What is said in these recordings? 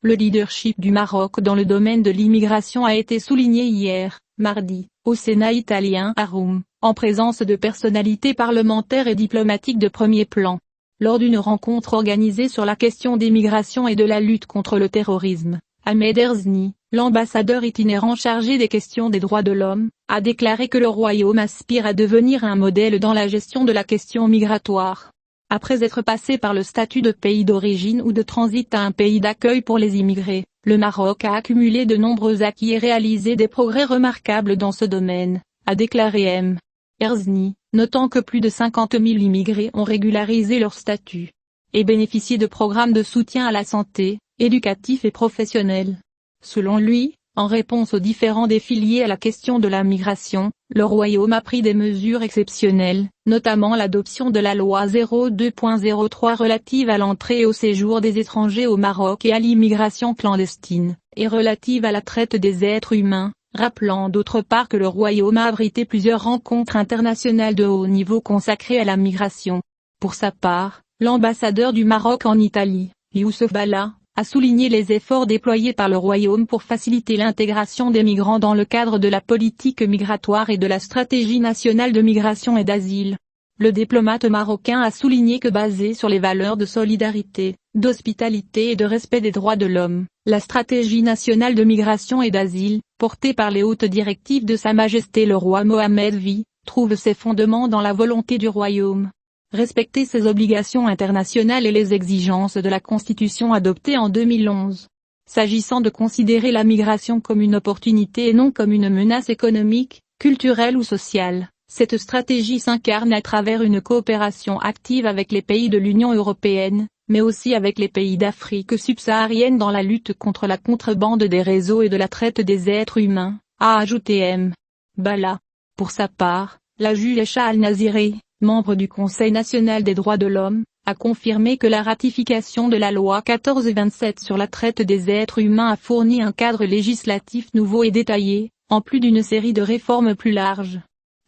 Le leadership du Maroc dans le domaine de l'immigration a été souligné hier, mardi, au Sénat italien à Rome, en présence de personnalités parlementaires et diplomatiques de premier plan. Lors d'une rencontre organisée sur la question des migrations et de la lutte contre le terrorisme, Ahmed Erzny, l'ambassadeur itinérant chargé des questions des droits de l'homme, a déclaré que le royaume aspire à devenir un modèle dans la gestion de la question migratoire. Après être passé par le statut de pays d'origine ou de transit à un pays d'accueil pour les immigrés, le Maroc a accumulé de nombreux acquis et réalisé des progrès remarquables dans ce domaine, a déclaré M. Erzny, notant que plus de 50 000 immigrés ont régularisé leur statut et bénéficié de programmes de soutien à la santé, éducatifs et professionnels. Selon lui, en réponse aux différents défis liés à la question de la migration, le royaume a pris des mesures exceptionnelles, notamment l'adoption de la loi 02.03 relative à l'entrée et au séjour des étrangers au Maroc et à l'immigration clandestine, et relative à la traite des êtres humains, rappelant d'autre part que le royaume a abrité plusieurs rencontres internationales de haut niveau consacrées à la migration. Pour sa part, l'ambassadeur du Maroc en Italie, Youssef Balla, a souligné les efforts déployés par le royaume pour faciliter l'intégration des migrants dans le cadre de la politique migratoire et de la stratégie nationale de migration et d'asile. Le diplomate marocain a souligné que basée sur les valeurs de solidarité, d'hospitalité et de respect des droits de l'homme, la stratégie nationale de migration et d'asile, portée par les hautes directives de Sa Majesté le roi Mohammed V, trouve ses fondements dans la volonté du royaume. Respecter ses obligations internationales et les exigences de la Constitution adoptée en 2011. S'agissant de considérer la migration comme une opportunité et non comme une menace économique, culturelle ou sociale, cette stratégie s'incarne à travers une coopération active avec les pays de l'Union européenne, mais aussi avec les pays d'Afrique subsaharienne dans la lutte contre la contrebande des réseaux et de la traite des êtres humains, a ajouté M. Balla. Pour sa part, la juge Aïcha Al-Naziré, membre du Conseil national des droits de l'homme, a confirmé que la ratification de la loi 1427 sur la traite des êtres humains a fourni un cadre législatif nouveau et détaillé, en plus d'une série de réformes plus larges.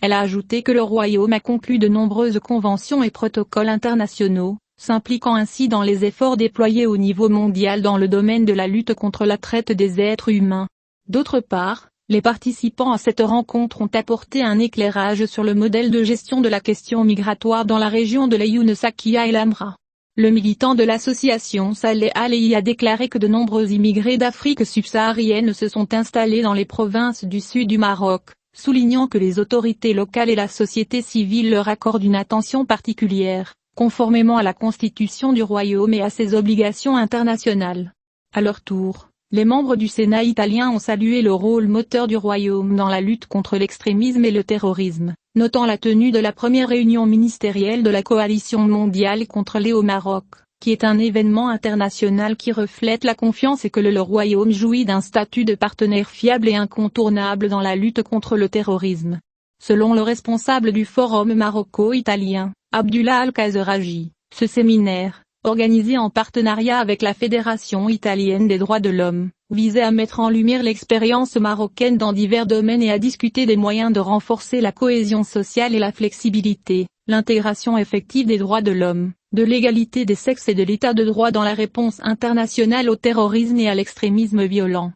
Elle a ajouté que le royaume a conclu de nombreuses conventions et protocoles internationaux, s'impliquant ainsi dans les efforts déployés au niveau mondial dans le domaine de la lutte contre la traite des êtres humains. D'autre part, les participants à cette rencontre ont apporté un éclairage sur le modèle de gestion de la question migratoire dans la région de l'Aïn Sakia et l'Amra. Le militant de l'association Saleh Alehi a déclaré que de nombreux immigrés d'Afrique subsaharienne se sont installés dans les provinces du sud du Maroc, soulignant que les autorités locales et la société civile leur accordent une attention particulière, conformément à la constitution du royaume et à ses obligations internationales. À leur tour, les membres du Sénat italien ont salué le rôle moteur du royaume dans la lutte contre l'extrémisme et le terrorisme, notant la tenue de la première réunion ministérielle de la coalition mondiale contre les au Maroc, qui est un événement international qui reflète la confiance et que le royaume jouit d'un statut de partenaire fiable et incontournable dans la lutte contre le terrorisme. Selon le responsable du Forum maroco-italien, Abdullah Al-Khazraji, ce séminaire, organisé en partenariat avec la Fédération italienne des droits de l'homme, visait à mettre en lumière l'expérience marocaine dans divers domaines et à discuter des moyens de renforcer la cohésion sociale et la flexibilité, l'intégration effective des droits de l'homme, de l'égalité des sexes et de l'état de droit dans la réponse internationale au terrorisme et à l'extrémisme violent.